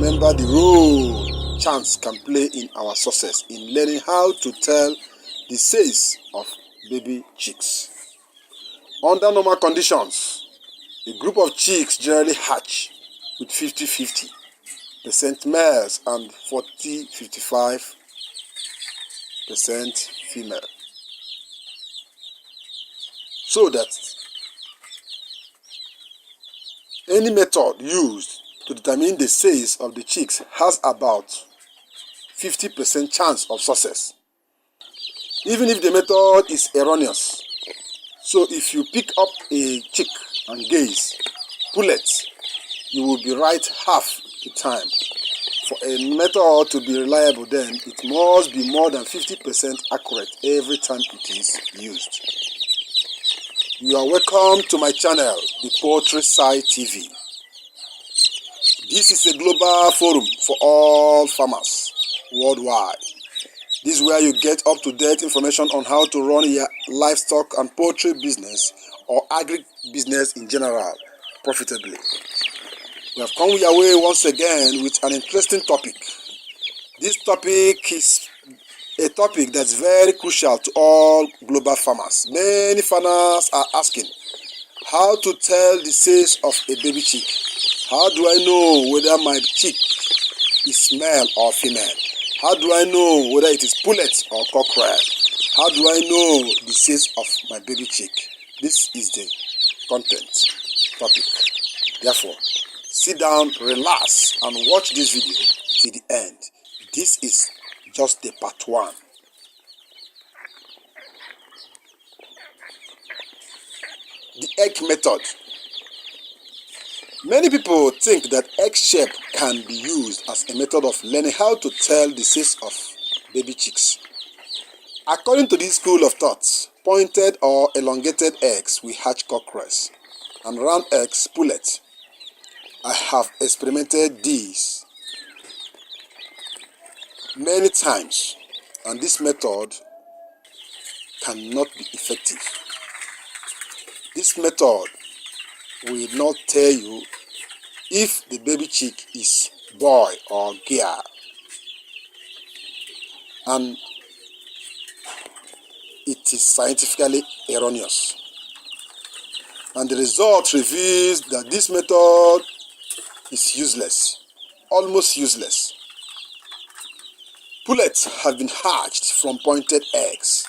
remember the role chance can play in our success in learning how to tell the size of baby chicks. Under normal conditions, a group of chicks generally hatch with 50-50% males and 40-55% female. So that any method used to determine the size of the chicks has about 50% chance of success, even if the method is erroneous. So if you pick up a chick and gaze, pull it, you will be right half the time. For a method to be reliable, then it must be more than 50% accurate every time it is used. You are welcome to my channel, the Poultry TV. This is a global forum for all farmers worldwide. This is where you get up-to-date information on how to run your livestock and poultry business or agri-business in general profitably. We have come your way once again with an interesting topic. This topic is a topic that's very crucial to all global farmers. Many farmers are asking how to tell the size of a baby chick. How do I know whether my chick is male or female? How do I know whether it is pullet or cockerel? How do I know the size of my baby chick? This is the content topic. Therefore, sit down, relax, and watch this video till the end. This is just the part 1. The egg method. Many people think that egg shape can be used as a method of learning how to tell the size of baby chicks. According to this school of thought, pointed or elongated eggs will hatch cockerels and round eggs pullets. I have experimented this many times, and this method cannot be effective. This method will not tell you if the baby chick is boy or girl, and it is scientifically erroneous. And the result reveals that this method is useless, almost useless. Pullets have been hatched from pointed eggs,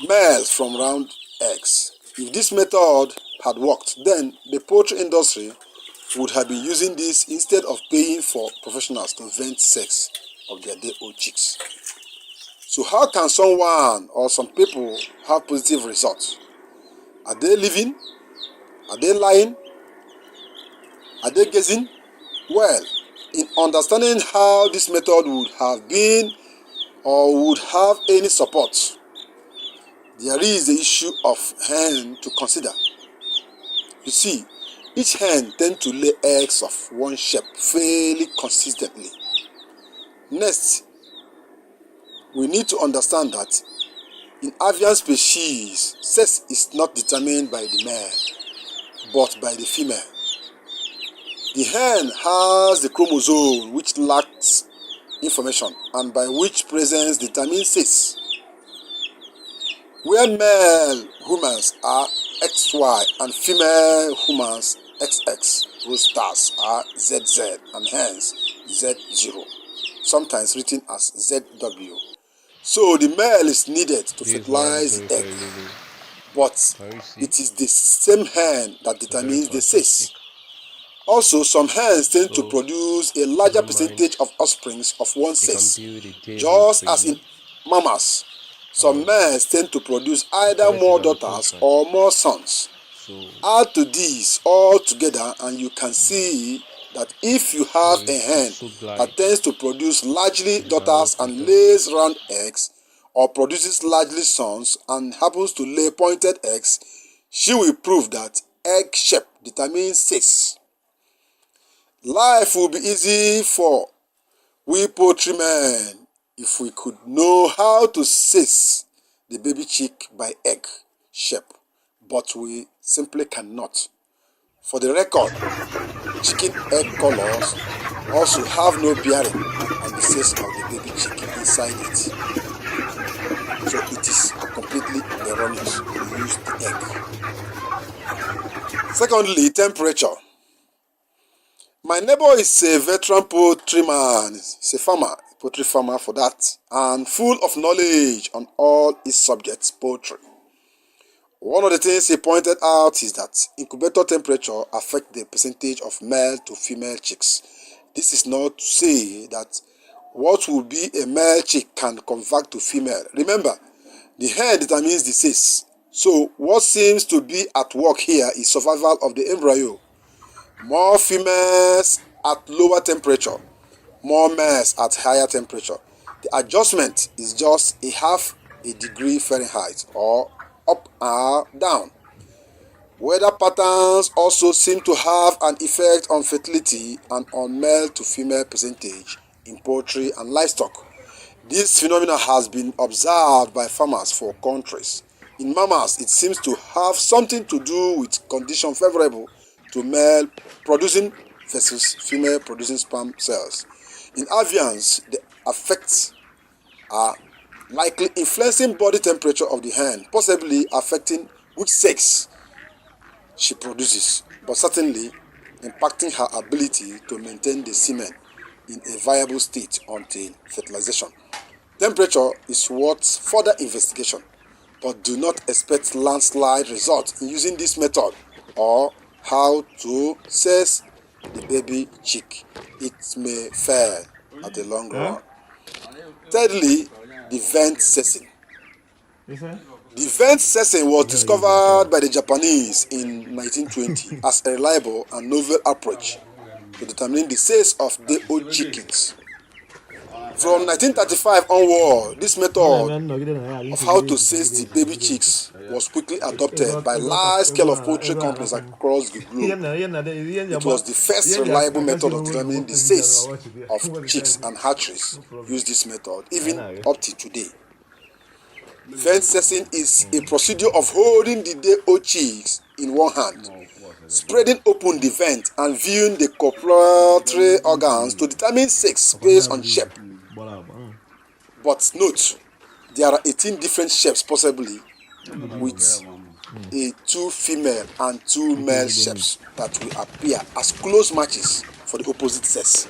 males from round eggs. If this method had worked, then the poultry industry would have been using this instead of paying for professionals to vent sex of their day-old chicks. So how can someone or some people have positive results? Are they living? Are they lying? Are they guessing? Well, in understanding how this method would have been or would have any support, there is the issue of hen to consider. You see, each hen tends to lay eggs of one shape fairly consistently. Next, we need to understand that in avian species, sex is not determined by the male, but by the female. The hen has the chromosome which lacks information and by which presence determines sex. Where male humans are XY and female humans XX, roosters are ZZ and hens Z0, sometimes written as ZW. So the male is needed to fertilize the egg, but it is the same hen that determines the sex. Also, some hens tend to produce a larger percentage of offspring of one sex, just as in mammals. Some males tend to produce either more daughters or more sons. Add to these all together and you can see that if you have a hen that tends to produce largely daughters and lays round eggs, or produces largely sons and happens to lay pointed eggs, she will prove that egg shape determines sex. Life will be easy for we poultry men if we could know how to size the baby chick by egg shape, but we simply cannot. For the record, chicken egg colors also have no bearing on the sex of the baby chick inside it. So it is completely erroneous to use the egg. Secondly, temperature. My neighbor is a veteran poultry man. He's a farmer, poultry farmer for that, and full of knowledge on all his subjects, poultry. One of the things he pointed out is that incubator temperature affects the percentage of male to female chicks. This is not to say that what will be a male chick can convert to female. Remember, the hen determines the sex. So what seems to be at work here is survival of the embryo. More females at lower temperature, more males at higher temperature. The adjustment is just a half a degree Fahrenheit or up or down. Weather patterns also seem to have an effect on fertility and on male to female percentage in poultry and livestock. This phenomenon has been observed by farmers for countries. In mammals, it seems to have something to do with conditions favorable to male producing versus female producing sperm cells. In avians, the effects are likely influencing body temperature of the hen, possibly affecting which sex she produces, but certainly impacting her ability to maintain the semen in a viable state until fertilization. Temperature is worth further investigation, but do not expect landslide results in using this method or how to seize the baby chick. It may fail at the long run. Thirdly, the vent sessing. The vent sessing was discovered by the Japanese in 1920 as a reliable and novel approach to determining the size of the old chickens. From 1935 onward, this method of how to seize the baby chicks was quickly adopted by large scale of poultry companies across the globe. It was the first reliable method of determining the size of chicks, and hatcheries use this method even up to today. Vent sessing is a procedure of holding the day-old chicks in one hand, spreading open the vent and viewing the copulatory organs to determine sex based on shape. But note, there are 18 different shapes possibly, with a 2 female and 2 male shapes that will appear as close matches for the opposite sex.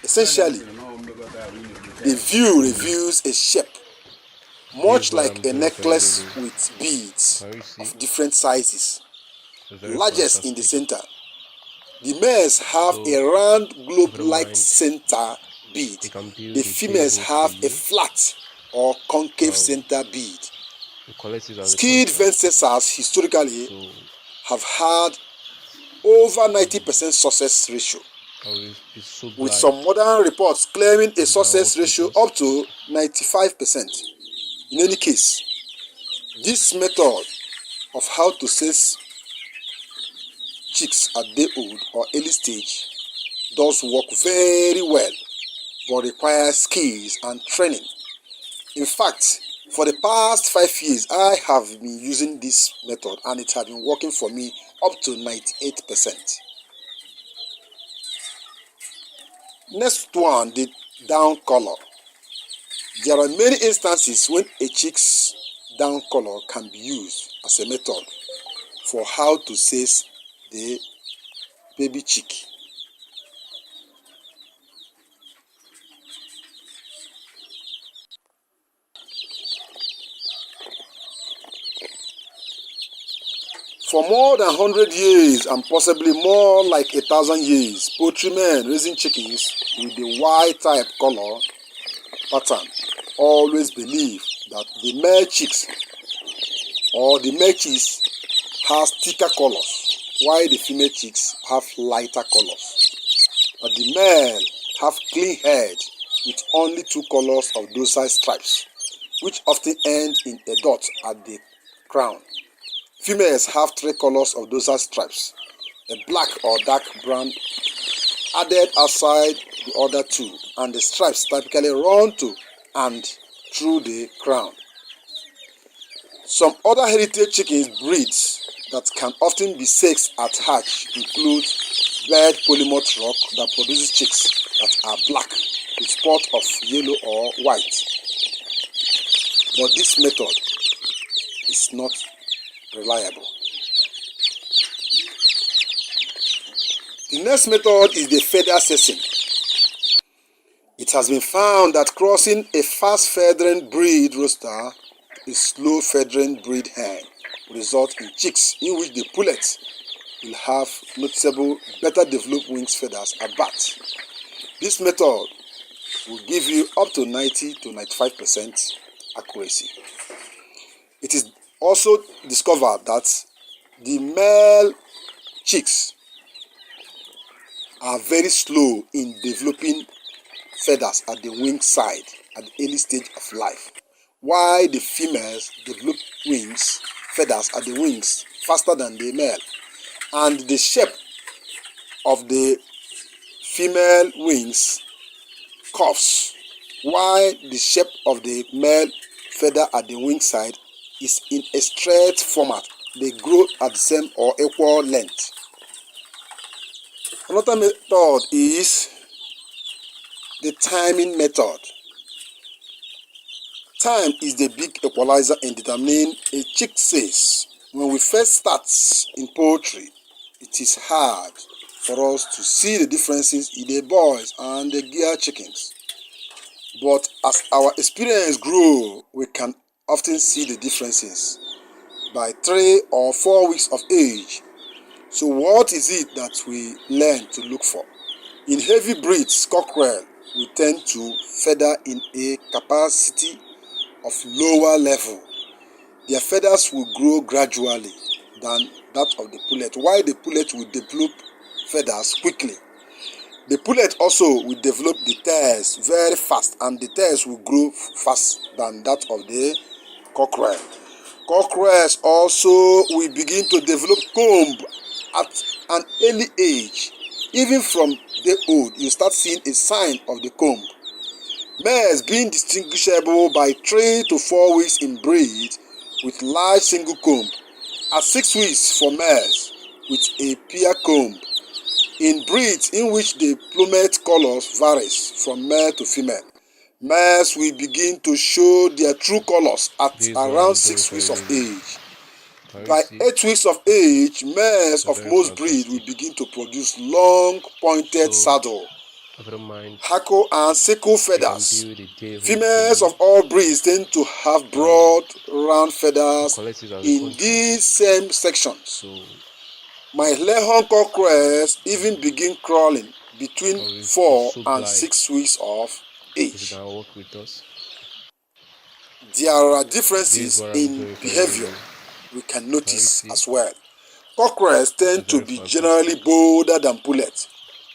Essentially, the view reveals a shape much like a necklace with beads of different sizes, largest in the center. The males have a round globe-like center bead. The females have a flat or concave center bead. Skilled vent sessers historically have had over 90% success ratio, with some modern reports claiming a success ratio up to 95%. In any case, this method of how to seize chicks at day-old or early stage does work very well, but requires skills and training. In fact, for the past 5 years, I have been using this method and it has been working for me up to 98%. Next one, the down color. There are many instances when a chick's down color can be used as a method for how to seize the baby chick. For more than 100 years and possibly more like 1,000 years, poultry men raising chickens with the white type color pattern always believe that the male chicks or the male chicks has thicker colors, while the female chicks have lighter colors. But the male have clean head with only 2 colors of dorsal stripes, which often end in a dot at the crown. Females have 3 colors of dorsal stripes, a black or dark brown added outside the other 2, and the stripes typically run to and through the crown. Some other heritage chickens breeds that can often be sexed at hatch include bird polymoth rock that produces chicks that are black with spot of yellow or white. But this method is not reliable. The next method is the feather cessing. It has been found that crossing a fast-feathering breed rooster, a slow-feathering breed hen, will result in chicks in which the pullet will have noticeable better developed wings feathers at birth. This method will give you up to 90 to 95% accuracy. It is also discovered that the male chicks are very slow in developing feathers at the wing side at the early stage of life, while the females develop feathers at the wings faster than the male, and the shape of the female wings curves, while the shape of the male feather at the wing side is in a straight format. They grow at the same or equal length. Another method is the timing method. Time is the big equalizer in determining a chick size. When we first start in poultry, it is hard for us to see the differences in the boys and the gear chickens. But as our experience grows, we can often see the differences by 3 or 4 weeks of age. So what is it that we learn to look for? In heavy breeds, cockerel will tend to feather in a capacity of lower level. Their feathers will grow gradually than that of the pullet, while the pullet will develop feathers quickly. The pullet also will develop the tails very fast, and the tails will grow fast than that of the cockerel. Cockerels also will begin to develop comb at an early age. Even from day old, you start seeing a sign of the comb. Males being distinguishable by 3 to 4 weeks in breed with large single comb, at 6 weeks for males with a pair comb. In breeds in which the plumage colors varies from male to female, males will begin to show their true colors at This is what around I'm doing 6 for weeks a of living. age. Can you By see? 8 weeks of age, males It's of very most breed will fantastic. begin to produce long pointed So, saddle, if you don't mind, hackle and sickle you can feathers. build a day hold for Females you of all breeds tend to have and broad, round you feathers collect it as a in contract. these same sections. So, My Leghorn cockerels even begin crawling between it's 4 so and glad 6 weeks of if you age. can work with us. There are This is differences what I'm in doing for a behavior living. we can Can you notice see? as well. Cockerels It's tend to very be fantastic. generally bolder than pullets.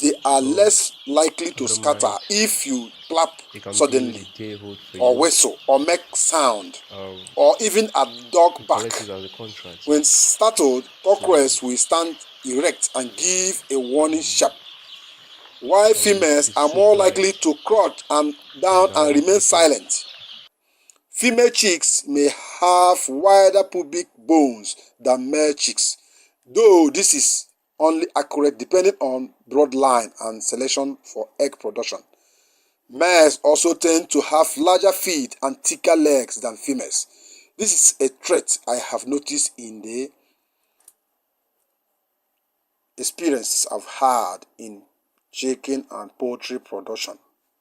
They are So, less likely if you to don't scatter mind, if you clap you can build a suddenly, day hold for or you. whistle, or make sound, Um, or even a dog you bark. collect it as a contract. When startled, So, cockerels will stand erect and give a warning sharp, while females it's are so more glad likely to crouch and if you down can and work remain with us. silent. Female chicks may have wider pubic bones than male chicks, though this is only accurate depending on bloodline and selection for egg production. Males also tend to have larger feet and thicker legs than females. This is a trait I have noticed in the experiences I've had in chicken and poultry production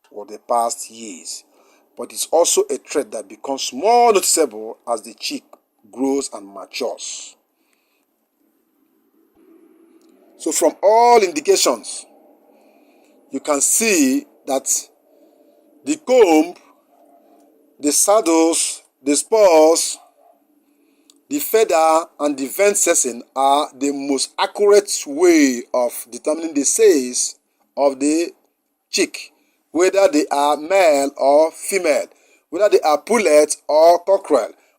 for the past years. But it's also a trait that becomes more noticeable as the chick grows and matures. So from all indications, you can see that the comb, the saddles, the spurs, the feather, and the vent cessing are the most accurate way of determining the size of the chick, whether they are male or female, whether they are pullet or cockerel.